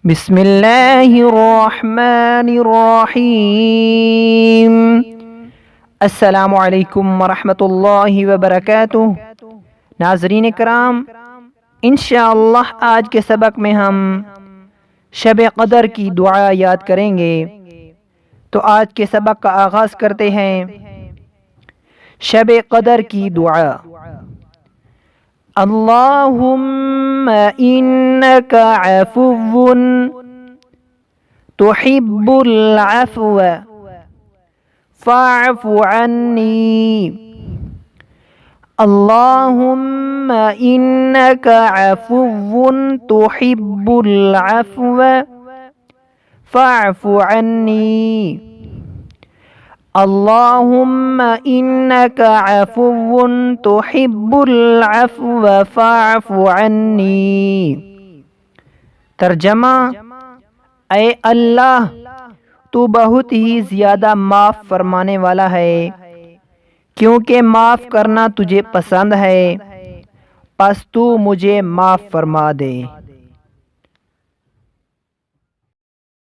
بسم اللہ الرحمن الرحیم۔ السلام علیکم ورحمۃ اللہ وبرکاتہ۔ ناظرین کرام، انشاءاللہ آج کے سبق میں ہم شب قدر کی دعا یاد کریں گے۔ تو آج کے سبق کا آغاز کرتے ہیں شب قدر کی دعا۔ اللہم انک عفو تحب العفو فاعف عنی۔ اللہم انک عفو تحب العفو فاعف عنی۔ اللہم انک عفو تحب العفو فاعف عنی۔ ترجمہ: اے اللہ، تو بہت ہی زیادہ معاف فرمانے والا ہے، کیونکہ معاف کرنا تجھے پسند ہے، پس تو مجھے معاف فرما دے۔